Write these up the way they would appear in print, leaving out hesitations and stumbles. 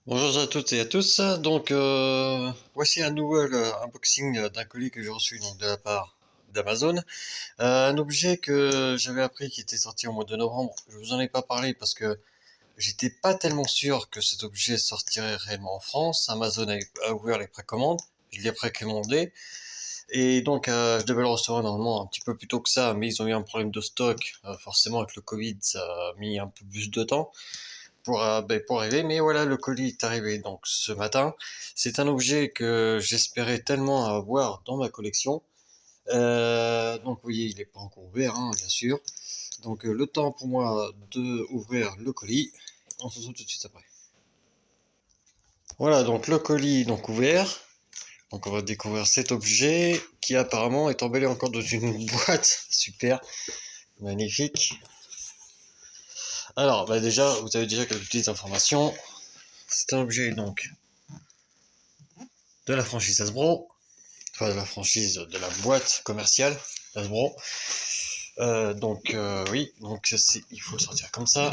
Bonjour à toutes et à tous. Donc, voici un nouvel unboxing d'un colis que j'ai reçu donc de la part d'Amazon. Un objet que j'avais appris qui était sorti au mois de novembre. Je vous en ai pas parlé parce que j'étais pas tellement sûr que cet objet sortirait réellement en France. Amazon a ouvert les précommandes. Je l'ai précommandé et donc je devais le recevoir normalement un petit peu plus tôt que ça, mais ils ont eu un problème de stock. Forcément avec le Covid, ça a mis un peu plus de temps pour arriver, mais voilà, le colis est arrivé donc ce matin. C'est un objet que j'espérais tellement avoir dans ma collection. Donc vous voyez, il n'est pas encore ouvert, hein, bien sûr. Donc le temps pour moi de ouvrir le colis. On se retrouve tout de suite après. Voilà, donc le colis donc ouvert. Donc on va découvrir cet objet qui apparemment est emballé encore dans une boîte. Super, magnifique. Alors, déjà, vous avez déjà quelques petites informations. C'est un objet donc de la franchise Hasbro, enfin de la franchise de la boîte commerciale Hasbro. Oui, donc il faut le sortir comme ça.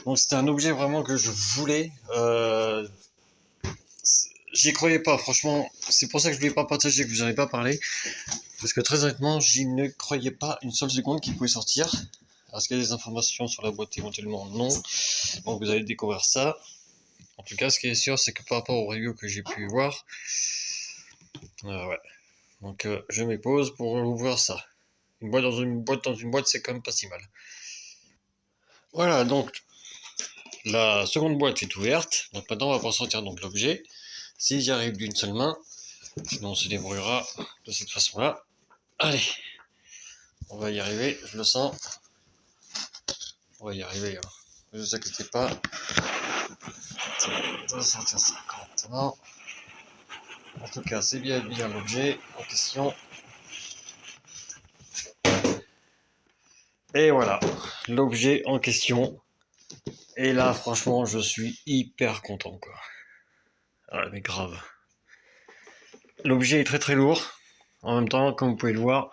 Donc c'était un objet vraiment que je voulais. J'y croyais pas, franchement. C'est pour ça que je ne voulais pas partager, que je vous en ai pas parlé. Parce que très honnêtement, j'y ne croyais pas une seule seconde qu'il pouvait sortir. Est-ce qu'il y a des informations sur la boîte? Éventuellement non. Donc vous allez découvrir ça. En tout cas, ce qui est sûr, c'est que par rapport aux reviews que j'ai pu voir, ouais. Donc je me pose pour ouvrir ça. Une boîte dans une boîte, c'est quand même pas si mal. Voilà, donc la seconde boîte est ouverte. Donc maintenant, on va pouvoir sortir donc l'objet. Si j'y arrive d'une seule main, sinon on se débrouillera de cette façon-là. Allez, on va y arriver, je le sens. On va y arriver, hein. Ne vous inquiétez pas. On va sortir ça maintenant. En tout cas, c'est bien l'objet en question. Et voilà, l'objet en question. Et là, franchement, je suis hyper content, quoi. Ah, mais grave. L'objet est très très lourd. En même temps, comme vous pouvez le voir,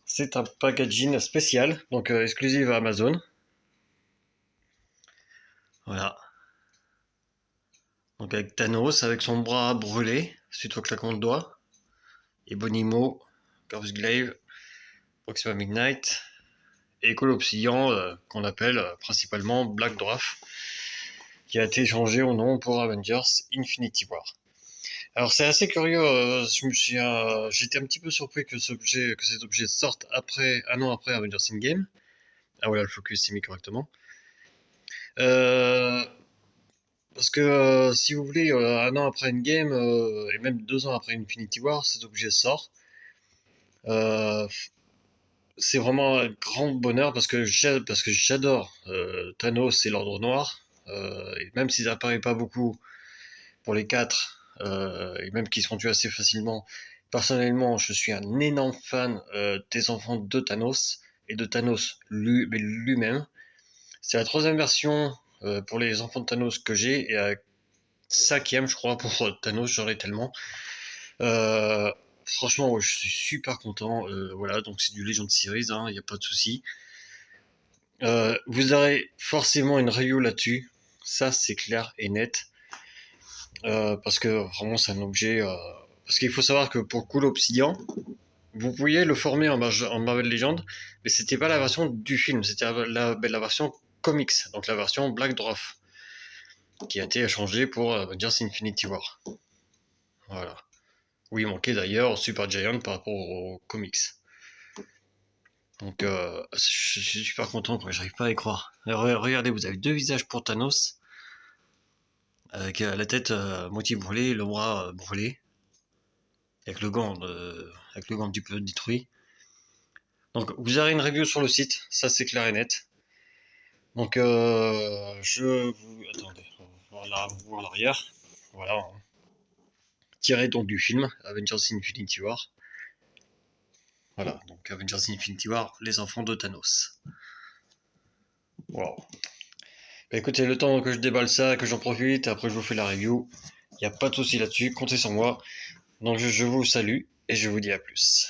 c'est un packaging spécial, donc exclusive à Amazon. Voilà. Donc avec Thanos, avec son bras brûlé, suite au claquement de doigts. Et Bonimo, Corvus Glaive, Proxima Midnight. Et Colobsidian, qu'on appelle principalement Black Dwarf, qui a été changé au nom pour Avengers Infinity War. Alors c'est assez curieux, j'étais un petit peu surpris que cet objet sorte un an après Avengers Endgame. Ah voilà, le focus s'est mis correctement. Parce que si vous voulez, un an après Endgame, et même 2 ans après Infinity War, cet objet sort. Euh, c'est vraiment un grand bonheur parce que j'adore Thanos et l'Ordre Noir. Et même s'ils apparaissent pas beaucoup pour les quatre, et même qu'ils seront tués assez facilement, personnellement, je suis un énorme fan des enfants de Thanos et de Thanos lui-même. C'est la troisième version pour les enfants de Thanos que j'ai et la cinquième, je crois, pour Thanos, j'en ai tellement. Euh, Franchement, ouais, je suis super content. Voilà, donc c'est du Legend Series, il n'y a pas de souci. Vous aurez forcément une review là-dessus, ça c'est clair et net. Parce que vraiment c'est un objet. Parce qu'il faut savoir que pour Cool Obsidian, vous pouviez le former en Marvel Legends, mais c'était pas la version du film, c'était la version comics, donc la version Black Dwarf, qui a été changée pour Avengers Infinity War. Voilà. Oui, il manquait d'ailleurs Super Giant par rapport aux comics. Donc je suis super content, quoi, j'arrive pas à y croire. Regardez, vous avez deux visages pour Thanos, avec la tête moitié brûlée, le bras brûlé, avec le gant un petit peu détruit. Donc vous aurez une review sur le site, ça c'est clair et net. Donc attendez, on va voir l'arrière. Voilà. Hein. Tiré donc du film Avengers Infinity War. Voilà, donc Avengers Infinity War, les enfants de Thanos. Wow. Bah écoutez, le temps que je déballe ça, que j'en profite, après je vous fais la review. Il n'y a pas de souci là-dessus, comptez sur moi. Donc je vous salue et je vous dis à plus.